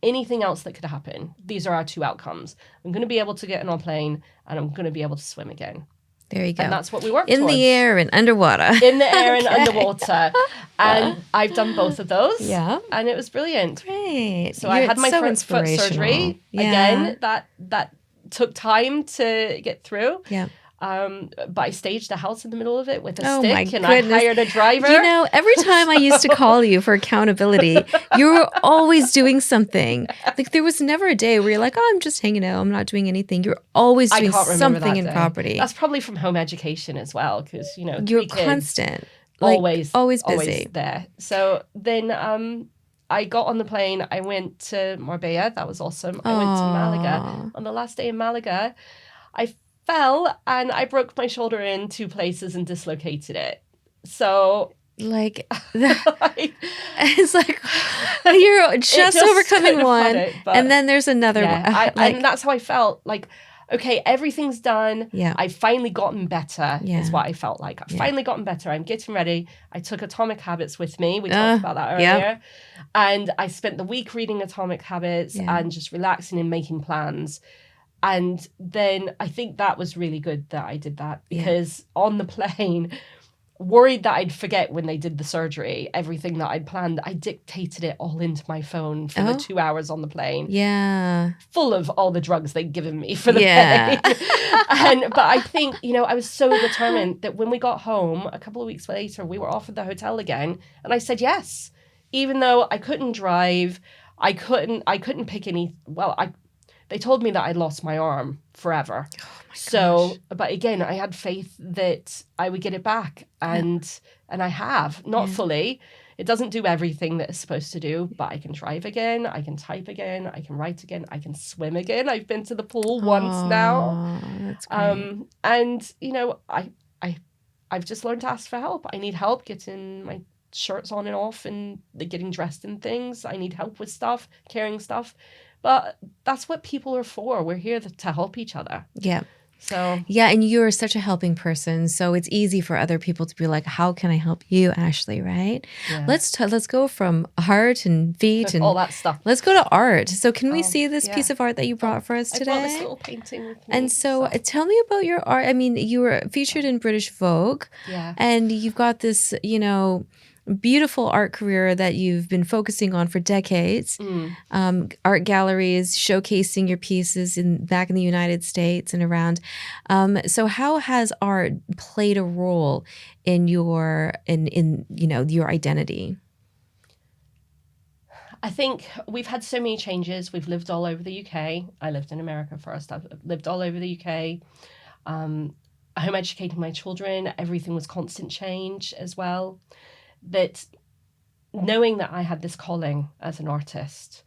anything else that could happen. These are our two outcomes. I'm going to be able to get on a plane and I'm going to be able to swim again. There you go. And that's what we worked in towards. the air and underwater. In the air and underwater. And I've done both of those. Yeah. And it was brilliant. Great. So I had my foot surgery. Yeah. Again, that took time to get through. Yeah. But I staged a house in the middle of it with a Oh stick and goodness. I hired a driver. You know, every time I used to call you for accountability, you were always doing something. Like there was never a day where you're like, oh, I'm just hanging out. I'm not doing anything. You're always doing something in property. That's probably from home education as well. Because, you know, you're kids, constant. Always busy. Always there. So then I got on the plane. I went to Marbella. That was awesome. I went to Malaga. On the last day in Malaga, I fell and I broke my shoulder in 2 places and dislocated it. So like it's like you're just overcoming one and then there's another one. And that's how I felt. Like, okay, everything's done. Yeah. I've finally gotten better is what I felt like. I've finally gotten better. I'm getting ready. I took Atomic Habits with me. We talked about that earlier. Yeah. And I spent the week reading Atomic Habits and just relaxing and making plans. And then I think that was really good that I did that because on the plane, worried that I'd forget when they did the surgery, everything that I'd planned, I dictated it all into my phone for the 2 hours on the plane. Yeah. Full of all the drugs they'd given me for the plane. But I think, you know, I was so determined that when we got home, a couple of weeks later, we were offered the hotel again. And I said yes. Even though I couldn't drive, I couldn't pick any, they told me that I'd lost my arm forever. Oh my gosh. But again, I had faith that I would get it back. And I have. Not fully. It doesn't do everything that it's supposed to do, but I can drive again. I can type again. I can write again. I can swim again. I've been to the pool once now. That's great. And, you know, I've just learned to ask for help. I need help getting my shirts on and off and getting dressed in things. I need help with stuff, carrying stuff. But that's what people are for. We're here to help each other. Yeah. So Yeah, and you're such a helping person, so it's easy for other people to be like, "How can I help you, Ashley?" Right? yeah. Let's go from heart and feet and all that stuff. let's go to art. So, can we see this yeah. piece of art that you brought for us I today? brought this little painting with me. And so, tell me about your art. I mean, you were featured in British Vogue, Yeah. and you've got this, beautiful art career that you've been focusing on for decades. Art galleries showcasing your pieces back in the United States and around. So, how has art played a role in your your identity? I think we've had so many changes. We've lived all over the UK. I lived in America first. I've lived all over the UK. Home educating my children. Everything was constant change as well. That knowing that I had this calling as an artist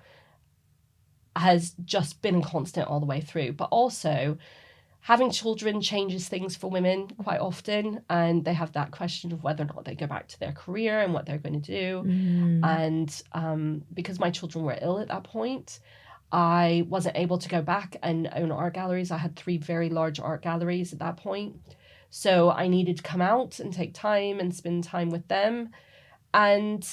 has just been constant all the way through. But also having children changes things for women quite often, and they have that question of whether or not they go back to their career and what they're going to do. And because my children were ill at that point, I wasn't able to go back and own art galleries. I had 3 very large art galleries at that point. So I needed to come out and take time and spend time with them. And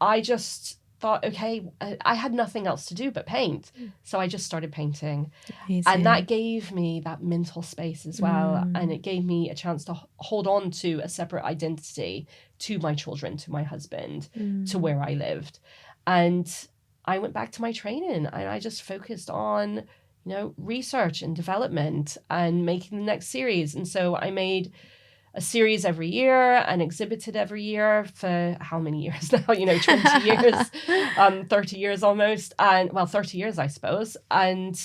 I just thought, okay, I had nothing else to do but paint. So I just started painting. Amazing. And that gave me that mental space as well. And it gave me a chance to hold on to a separate identity to my children, to my husband, to where I lived. And I went back to my training and I just focused on research and development and making the next series. And so I made a series every year and exhibited every year for how many years now? 20 years, 30 years almost. And 30 years, I suppose. And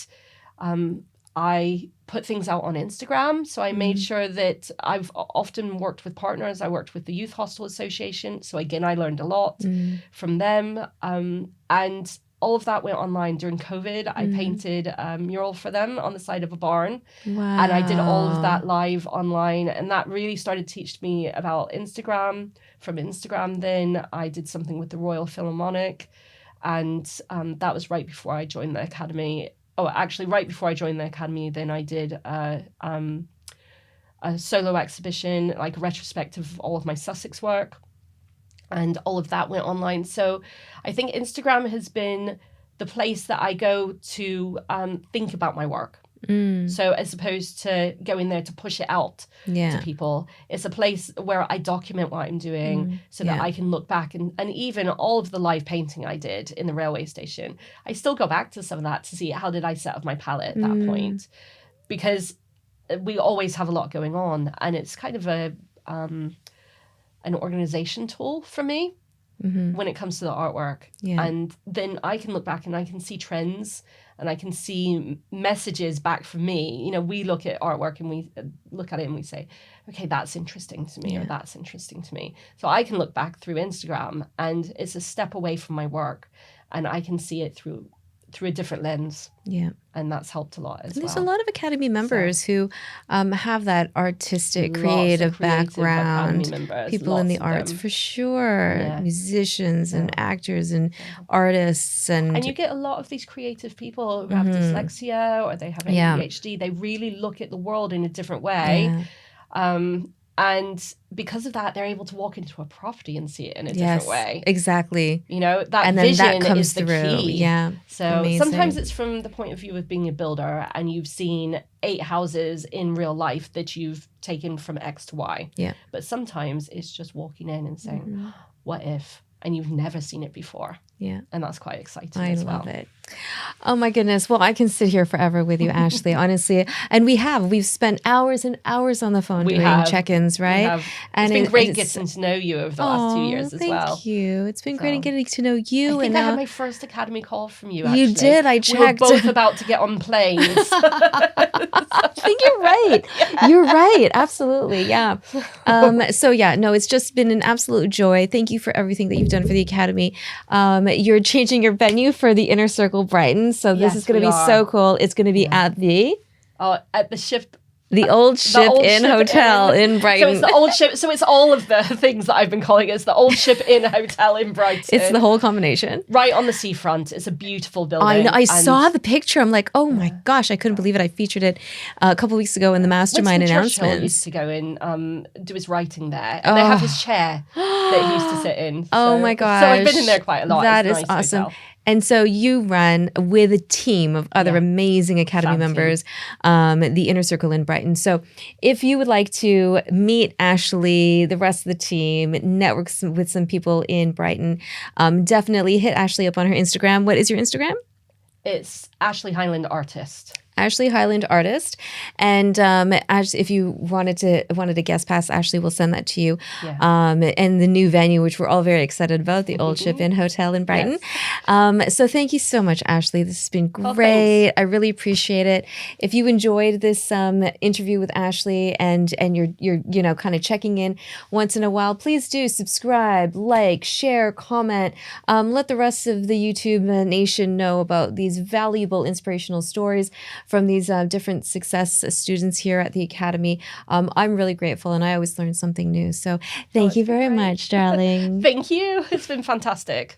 I put things out on Instagram. So I made sure that I've often worked with partners. I worked with the Youth Hostel Association. So again, I learned a lot from them. And all of that went online during COVID. I painted a mural for them on the side of a barn. Wow. And I did all of that live online. And that really started to teach me about Instagram. From Instagram, then I did something with the Royal Philharmonic. And that was right before I joined the Academy. Oh, actually, right before I joined the Academy, then I did a solo exhibition, like a retrospective of all of my Sussex work. And all of that went online. So I think Instagram has been the place that I go to think about my work. So as opposed to going there to push it out to people, it's a place where I document what I'm doing so that I can look back. And even all of the live painting I did in the railway station, I still go back to some of that to see how did I set up my palette at that point. Because we always have a lot going on. And it's kind of an organization tool for me when it comes to the artwork. And then I can look back and I can see trends and I can see messages back from me. We look at artwork and we look at it and we say, okay, that's interesting to me or that's interesting to me. So I can look back through Instagram and it's a step away from my work and I can see it through a different lens. And that's helped a lot as well. There's a lot of Academy members who have that artistic, creative background. People in the arts, for sure. Musicians and actors and artists. And you get a lot of these creative people who have dyslexia or they have ADHD. They really look at the world in a different way. And because of that, they're able to walk into a property and see it in a different way. Exactly. That and then vision that comes is the through. key. So amazing. Sometimes it's from the point of view of being a builder and you've seen 8 houses in real life that you've taken from X to Y. But sometimes it's just walking in and saying, what if? And you've never seen it before. And that's quite exciting as well. I love it. Oh my goodness. Well, I can sit here forever with you, Ashley, honestly. And we've spent hours and hours on the phone doing check-ins, right? And it's been great getting to know you over the last 2 years as well. Thank you. It's been great getting to know you. I think I had my first Academy call from you, actually. You did. I checked. We were both about to get on planes. I think you're right. You're right. Absolutely. Yeah. It's just been an absolute joy. Thank you for everything that you've done for the Academy. You're changing your venue for the Inner Circle Brighton. So this is going to be so cool. It's going to be at the Shift The Old Ship Old Inn Ship Hotel Inn. in Brighton. So it's the old ship. So it's all of the things that I've been calling it. It's the Old Ship Inn Hotel in Brighton. It's the whole combination. Right on the seafront. It's a beautiful building. I know. I and saw the picture. I'm like, oh my gosh, I couldn't believe it. I featured it a couple weeks ago in the mastermind Winston Churchill announcements. used to go in, do his writing there. And they have his chair that he used to sit in. Oh So- my gosh. So I've been in there quite a lot. That It's is a nice awesome. hotel. And so you run with a team of other amazing Academy Fab team. members, the Inner Circle in Brighton. So if you would like to meet Ashley, the rest of the team, network with some people in Brighton, definitely hit Ashley up on her Instagram. What is your Instagram? It's Ashley Hyland Artist. Ashley Hyland Artist. And if you wanted to guest pass, Ashley will send that to you. Yeah. And the new venue, which we're all very excited about, the Old Ship Inn Hotel in Brighton. So thank you so much, Ashley. This has been great. I really appreciate it. If you enjoyed this interview with Ashley and you're kind of checking in once in a while, please do subscribe, like, share, comment. Let the rest of the YouTube nation know about these valuable inspirational stories from these different success students here at the Academy. I'm really grateful, and I always learn something new. So thank you very much, darling. Thank you. It's been fantastic.